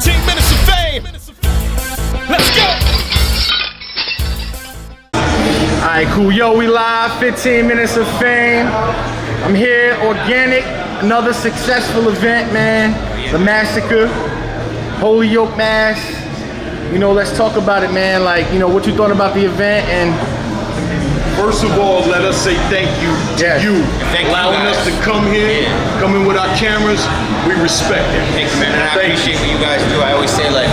15 minutes of fame. Let's go. Alright, cool. Yo, we live, 15 minutes of fame. I'm here, Organik, another successful event, man. The Massacre, Holy Yoke Mass. You know, let's talk about it, man. Like, you know, what you thought about the event and... First of all, let us say thank you to you allowing us to come here, come in with our cameras. We respect it. Thanks, man, and I appreciate what you guys do. I always say, like,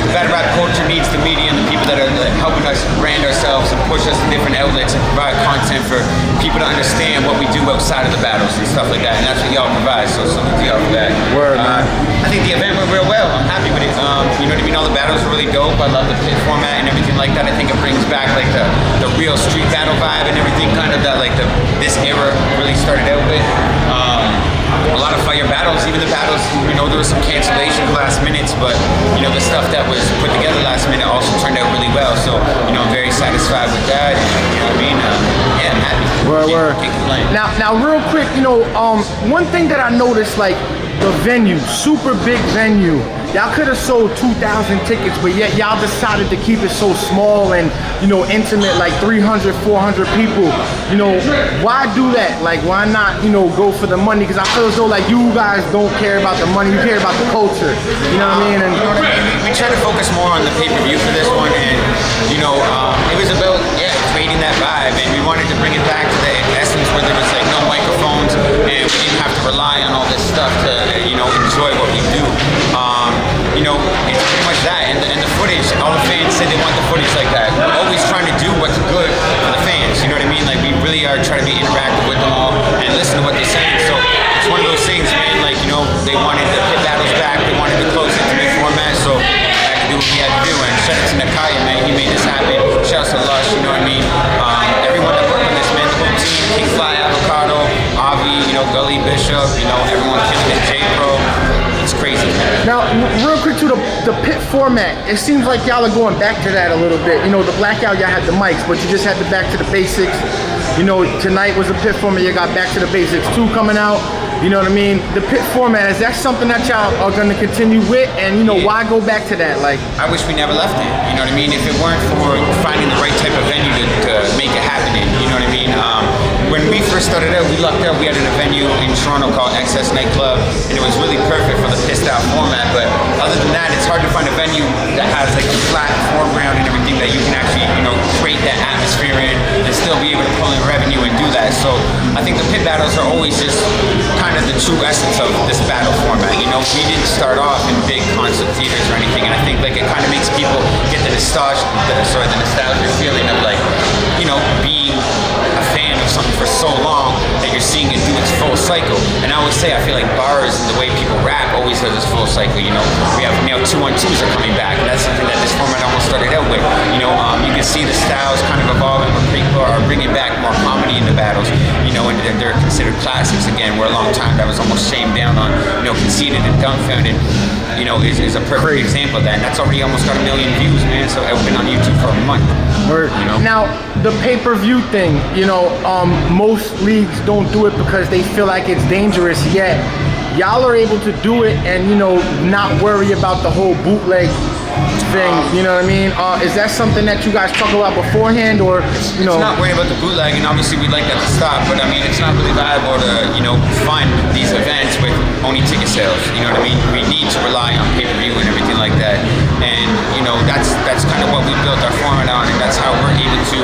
the battle rap culture needs the media and the people that are helping us brand ourselves and push us to different outlets and provide content for people to understand what we do outside of the battles and stuff like that. And that's what y'all provide. So salute to y'all for that. Word, man. I think the event went real well. I'm happy with it. You know what I mean? All the battles were really dope. I love the pit format and everything like that. I think it brings back like the real street battle vibe and everything kind of that like this era really started out with. A lot of fire battles, even the battles, you know, there was some cancellations last minutes, but you know, the stuff that was put together last minute also turned out really well. So, you know, I'm very satisfied with that. And, you know what I mean? Yeah, I'm happy. Word. Now, real quick, you know, one thing that I noticed, like the venue, super big venue. Y'all could have sold 2,000 tickets, but yet y'all decided to keep it so small and, you know, intimate, like 300, 400 people. You know, why do that? Like, why not, you know, go for the money? Because I feel as though, like, you guys don't care about the money, you care about the culture. You know what I mean? And you know what I mean? We try to focus more on the pay-per-view for this one, and, you know, it was about, creating that vibe, and we wanted to bring it back to the essence where there was, like, no microphones, and we didn't have to rely on all this stuff to, you know, enjoy what we do. You know, it's pretty much that, and the footage, all the fans said they want the footage like that. We're always trying to do what's good for the fans, you know what I mean? Like, we really are trying to be interactive with them all and listen to what they're saying. So it's one of those things, man, like, you know, they wanted the pit battles back, they wanted to close intimate format, so we had to do what we had to do. And shout out to Nakaya, man, he made this happen. Shout out to Lush, you know what I mean? Everyone that worked on this, man, the whole team, King Fly, Avocado, Avi, you know, Gully Bishop, you know, everyone killing it, J-Pro. It's crazy. Now, real quick to the pit format, it seems like y'all are going back to that a little bit. You know, the blackout, y'all had the mics, but you just had to back to the basics. You know, tonight was a pit format, you got back to the basics 2 coming out. You know what I mean? The pit format, is that something that y'all are going to continue with? And, you know, why go back to that? Like, I wish we never left it. You know what I mean? If it weren't for finding the right type of venue to make it happen in, you know what I mean? When we first started out, we lucked out. We had a venue in Toronto called XS Nightclub, and it was really perfect for the pissed out format. But other than that, it's hard to find a venue that has like a flat foreground and everything that you can actually, you know, create that atmosphere in and still be able to pull in revenue and do that. So I think the pit battles are always just kind of the true essence of this battle format. You know, we didn't start off in big concert theaters or anything, and I think like it kind of makes people get the nostalgia feeling of like, you know, being a fan of something for so long that you're seeing it do its full cycle. And I always say, I feel like bars and the way people rap always has this full cycle. You know, we have now 2-on-2s are coming back, and that's something that this format almost started out with. You know, you can see the styles kind of evolving, where people are bringing back more comedy in the battles. You know, and they're considered classics again. Where a long time that was almost shamed down on, you know, conceited and dumbfounded. You know, is a perfect example of that. And that's already almost got 1 million views, man. So I've been on YouTube for a month. Word. You know? Now, the pay-per-view thing, you know, most leagues don't do it because they feel like it's dangerous, yet y'all are able to do it and, you know, not worry about the whole bootleg thing, you know what I mean? Is that something that you guys talk about beforehand, or, you know? It's not worrying about the bootleg, and obviously we'd like that to stop, but I mean, it's not really viable to, you know, fund these events with only ticket sales, you know what I mean? We need to rely on pay-per-view and everything like that, and, you know, that's kind of what we built our format on, and that's how we're able to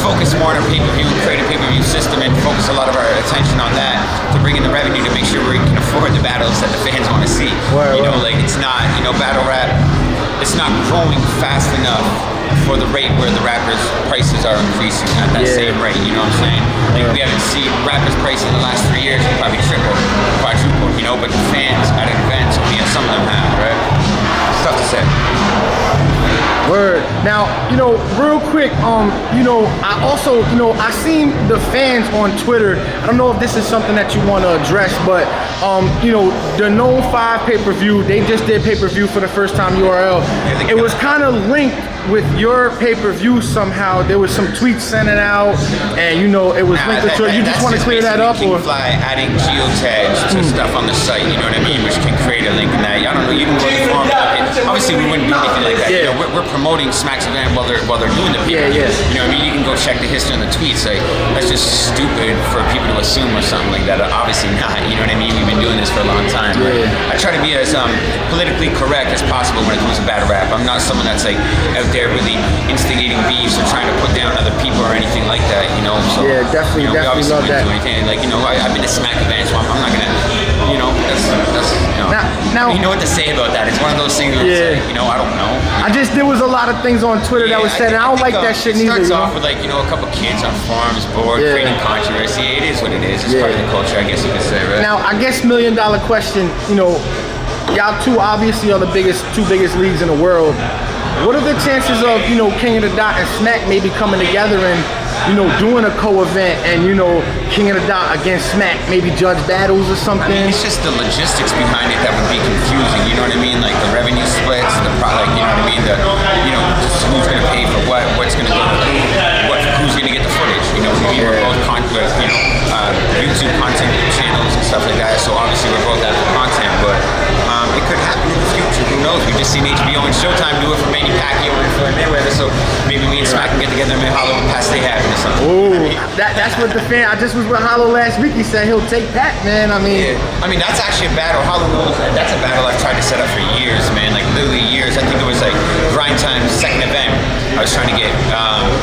focus more on our pay-per-view, create a pay-per-view system, and focus a lot of our attention on that to bring in the revenue to make sure we can afford the battles that the fans want to see. You know, like, it's not, you know, battle rap, it's not growing fast enough for the rate where the rappers' prices are increasing at that same rate, you know what I'm saying? Like, we haven't seen rappers' prices in the last 3 years probably triple, quadruple, you know, but the fans at events, I mean, some of them have, right? It's tough to say. Word. Now, you know, real quick, you know, I also, you know, I seen the fans on Twitter. I don't know if this is something that you want to address, but, you know, the Nome 5 pay-per-view, they just did pay-per-view for the first time URL. It was kind of linked with your pay-per-view somehow. There was some tweets sent it out, and, you know, it was linked to it. You just want to clear that up, or? Fly adding geotags to stuff on the site, you know what I mean, which can create a link in that. I don't know, you can go to the forum. obviously we wouldn't do anything like that. Yeah. You know, we're promoting Smack's event while they're doing the pay-per-view. Yeah. You know what I mean? You can go check the history on the tweets. Like, that's just stupid for people to assume or something like that. Obviously not. You know what I mean? We've been doing this for a long time. Yeah. Right? I try to be as politically correct as possible when it comes to battle rap. I'm not someone that's like out there really instigating beefs or trying to put down other people or anything like that. You know? So, Yeah, definitely, you know, definitely we obviously love that. wouldn't do anything. Like, you know, I've been to Smack events, so I'm not gonna, you know, that's you know. Now, you know what to say about that? It's one of those things where it's like, you know, I don't know. there was a lot of things on Twitter that was said, and I don't like that shit neither. It starts off with like, you know, a couple kids on forums, bored, creating controversy. It is what it is. It's part of the culture, I guess you could say, right? Now, I guess $1 million question, you know, y'all two obviously are the two biggest leagues in the world. What are the chances of, you know, King of the Dot and Smack maybe coming together and, you know, doing a co-event and, you know, King of the Dot against Smack, maybe judge battles or something? I mean, it's just the logistics behind it that would be confusing, you know what I mean? Like the revenue splits, the product, you know what I mean? You know, just who's going to pay for what, what's going to go to who's going to get the footage, you know? We're both YouTube content channels and stuff like that, so obviously we're both after content, but it could happen in the future, who knows? We've just seen HBO and Showtime do it for Manny Pacquiao and Floyd Mayweather, so maybe me and Smack can get together and make Hollow and Pass They Happen or something. Ooh, that's what the fan, I just was with Hollow last week, he said he'll take Pac, man, I mean. Yeah. I mean, that's actually a battle, Hollow knows that. That's a battle I've tried to set up for years, man, like literally years. I think it was like Grind Time's second event. I was trying to get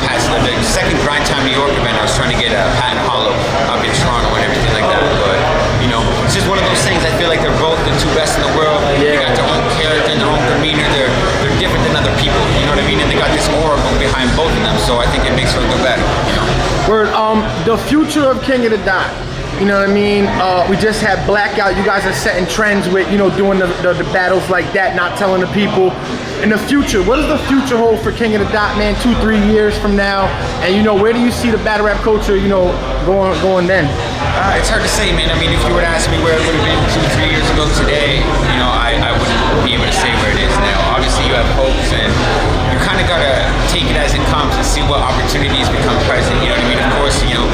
past the second Grind Time New York event, I was trying to get Pat and Hollow up in Toronto and everything like that, but you know, it's just one of those things. I feel like they're both the two best in the world. They got their own character and their own demeanor. They're different than other people. You know what I mean? And they got this aura behind both of them. So I think it makes for a good battle. You know. Word. The future of King of the Dot. You know what I mean? We just had Blackout. You guys are setting trends with, you know, doing the battles like that, not telling the people. In the future, what does the future hold for King of the Dot, man, 2-3 years from now? And, you know, where do you see the battle rap culture, you know, going then? It's hard to say, man. I mean, if you were to ask me where it would have been 2-3 years ago today, you know, I wouldn't be able to say where it is now. Obviously, you have hopes, and you kind of got to take it as it comes and see what opportunities become present. You know what I mean? Of course, you know,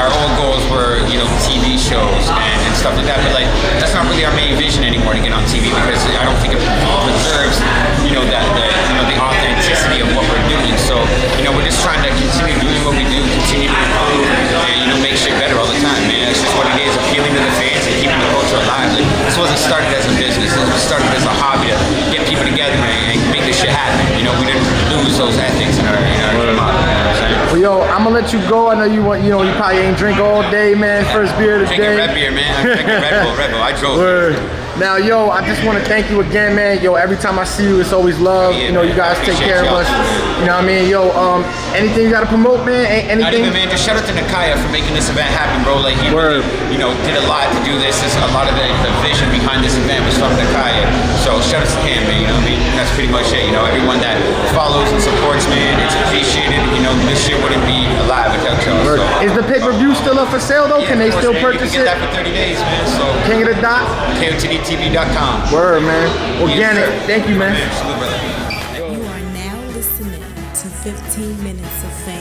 our old goals were, you know, TV shows and stuff like that, but like, that's not really our main vision anymore to get on TV, because I don't think it preserves, you know, the authenticity of what we're doing. So, you know, we're just trying to continue doing what we do, continue to improve, and, you know, make shit better all the time, man. It's just what it is, appealing to the fans and keeping the culture alive. Like, this wasn't started as a business. This was started as a hobby to get people together and make this shit happen. You know, we didn't lose those ethics in our model. You know what I'm saying? Well, yo, I'm gonna let you go. I know you want, you know, you probably ain't drink all day, man. First beer of the Drinking day. Red beer, man. I'm drinking Red Bull. I drove. Word. Now, yo, I just want to thank you again, man. Yo, every time I see you, it's always love. Yeah, you know, man. you guys take care of us. You know what I mean? Yo, anything you got to promote, man? Anything? Not even, man. Just shout out to Nakaya for making this event happen, bro. Like, he really, you know, did a lot to do this. A lot of the vision behind this event was from Nakaya. So shout out to him, man. You know what I mean? That's pretty much it. You know, everyone that follows and supports, man, it's appreciated. You know, this shit wouldn't be alive without y'all. So. Is the pay-per-view still up for sale, though? Yeah, Can they course, still man. purchase you can it? get that for 30 days, man. So King of the Dot? KOTDTV.com. Word, man. Organic. Thank you, man. Salute, brother. You are now listening to 15 Minutes of Fame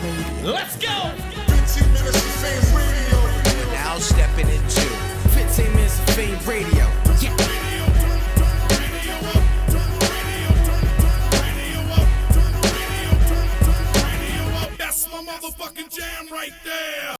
Radio. Let's go! 15 minutes of fame radio. We're now stepping into 15 minutes of fame radio.